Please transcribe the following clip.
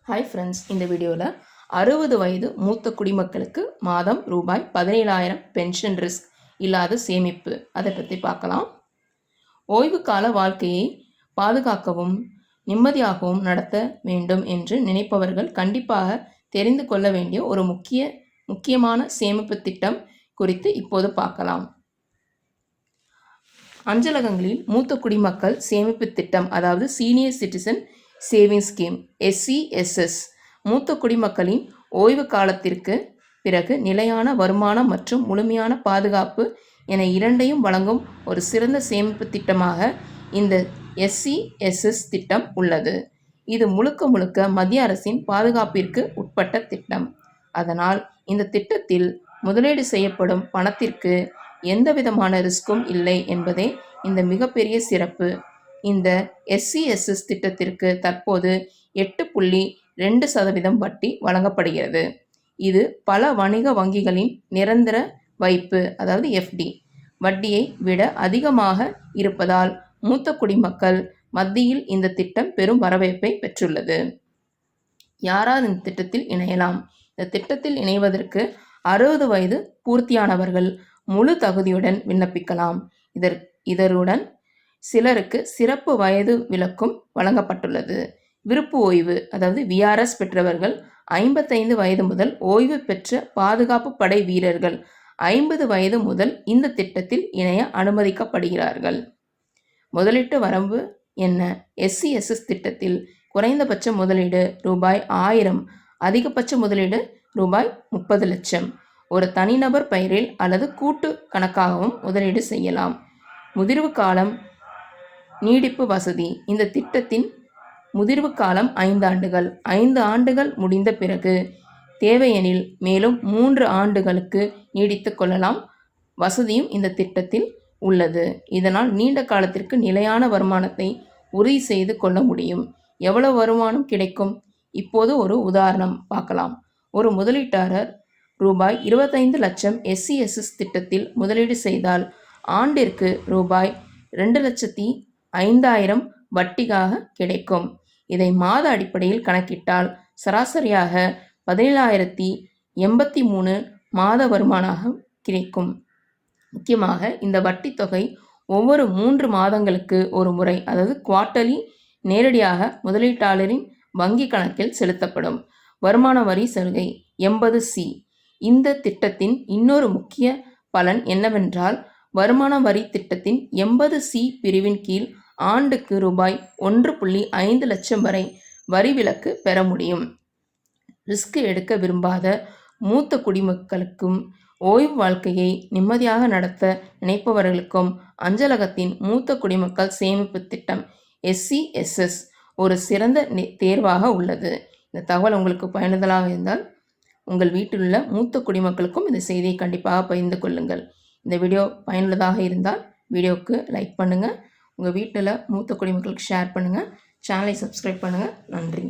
Hi friends, இந்த வீடியோவில் 60 வயது மூத்த குடிமக்களுக்கு மாதம் ரூபாய் 17,000 பென்ஷன் ரிஸ்க் இல்லாத சேமிப்பு, அதை பற்றி பார்க்கலாம். ஓய்வு கால வாழ்க்கையை பாதுகாக்கவும் நிம்மதியாகவும் நடத்த வேண்டும் என்று நினைப்பவர்கள் கண்டிப்பாக தெரிந்து கொள்ள வேண்டிய ஒரு முக்கியமான சேமிப்பு திட்டம் குறித்து இப்போது பார்க்கலாம். அஞ்சலகங்களில் மூத்த குடிமக்கள் சேமிப்பு திட்டம், அதாவது senior citizen saving scheme SCSS, மூத்த குடிமக்களின் ஓய்வு காலத்திற்கு பிறகு நிலையான வருமானம் மற்றும் முழுமையான பாதுகாப்பு என இரண்டையும் வழங்கும் ஒரு சிறந்த சேமிப்பு திட்டமாக இந்த SCSS திட்டம் உள்ளது. இது முழுக்க மத்திய அரசின் பாதுகாப்பிற்கு உட்பட்ட திட்டம். அதனால் இந்த திட்டத்தில் முதலீடு செய்யப்படும் பணத்திற்கு எந்தவிதமான ரிஸ்க்கும் இல்லை என்பதே இந்த மிகப்பெரிய சிறப்பு. இந்த SCSS திட்டத்திற்கு தற்போது 8.2% வட்டி வழங்கப்படுகிறது. இது பல வணிக வங்கிகளின் நிரந்தர வைப்பு, அதாவது FD வட்டியை விட அதிகமாக இருப்பதால் மூத்த குடிமக்கள் மத்தியில் இந்த திட்டம் பெரும் வரவேற்பை பெற்றுள்ளது. யாரால் இந்த திட்டத்தில் இணையலாம்? இந்த திட்டத்தில் இணைவதற்கு 60 வயது பூர்த்தியானவர்கள் முழு தகுதியுடன் விண்ணப்பிக்கலாம். இதனுடன் சிலருக்கு சிறப்பு வயது விலக்கும் வழங்கப்பட்டுள்ளது. விருப்பு ஓய்வு, அதாவது VRS பெற்றவர்கள் 55 வயது முதல் ஓய்வு பெற்ற பாதுகாப்பு படை வீரர்கள் 50 வயது முதல் இந்த திட்டத்தில் இணைய அனுமதிக்கப்படுகிறார்கள். முதலீட்டு வரம்பு என்ன? SCSS திட்டத்தில் குறைந்தபட்ச முதலீடு ரூபாய் 1000, அதிகபட்ச முதலீடு ரூபாய் 30 லட்சம். ஒரு தனிநபர் பெயரில் அல்லது கூட்டு கணக்காகவும் முதலீடு செய்யலாம். முதிர்வு காலம் நீடிப்பு வசதி. இந்த திட்டத்தின் முதிர்வு காலம் 5 ஆண்டுகள். 5 ஆண்டுகள் முடிந்த பிறகு தேவையெனில் மேலும் 3 ஆண்டுகளுக்கு நீடித்து கொள்ளலாம் வசதியும் இந்த திட்டத்தில் உள்ளது. இதனால் நீண்ட காலத்திற்கு நிலையான வருமானத்தை உறுதி செய்து கொள்ள முடியும். எவ்வளவு வருமானம் கிடைக்கும்? இப்போது ஒரு உதாரணம் பார்க்கலாம். ஒரு முதலீட்டாளர் ரூபாய் 25 லட்சம் SCSS திட்டத்தில் முதலீடு செய்தால் ஆண்டிற்கு ரூபாய் 2,05,000 வட்டிக்காக கிடைக்கும். இதை மாத அடிப்படையில் கணக்கிட்டால் சராசரியாக 17,083 மாத வருமானம் கிடைக்கும். முக்கியமாக இந்த வட்டி தொகை ஒவ்வொரு 3 மாதங்களுக்கு ஒரு முறை, அதாவது குவார்ட்டர்லி, நேரடியாக முதலீட்டாளரின் வங்கி கணக்கில் செலுத்தப்படும். வருமான வரி சலுகை 80C. இந்த திட்டத்தின் இன்னொரு முக்கிய பலன் என்னவென்றால், வருமான வரி திட்டத்தின் 80C பிரிவின் கீழ் ஆண்டுக்கு ரூபாய் 1.5 லட்சம் வரை வரி விலக்கு பெற முடியும். ரிஸ்க் எடுக்க விரும்பாத மூத்த குடிமக்களுக்கும் ஓய்வு வாழ்க்கையை நிம்மதியாக நடத்த நினைப்பவர்களுக்கும் அஞ்சலகத்தின் மூத்த குடிமக்கள் சேமிப்பு திட்டம் SCSS ஒரு சிறந்த தேர்வாக உள்ளது. இந்த தகவல் உங்களுக்கு பயனுள்ளதாக இருந்தால் உங்கள் வீட்டில் உள்ள மூத்த குடிமக்களுக்கும் இந்த செய்தியை கண்டிப்பாக பகிர்ந்து கொள்ளுங்கள். இந்த வீடியோ பயனுள்ளதாக இருந்தால் வீடியோவுக்கு லைக் பண்ணுங்கள், உங்கள் வீட்டில் மூத்த குடிமக்களுக்கு ஷேர் பண்ணுங்கள், சேனலை சப்ஸ்கிரைப் பண்ணுங்கள். நன்றி.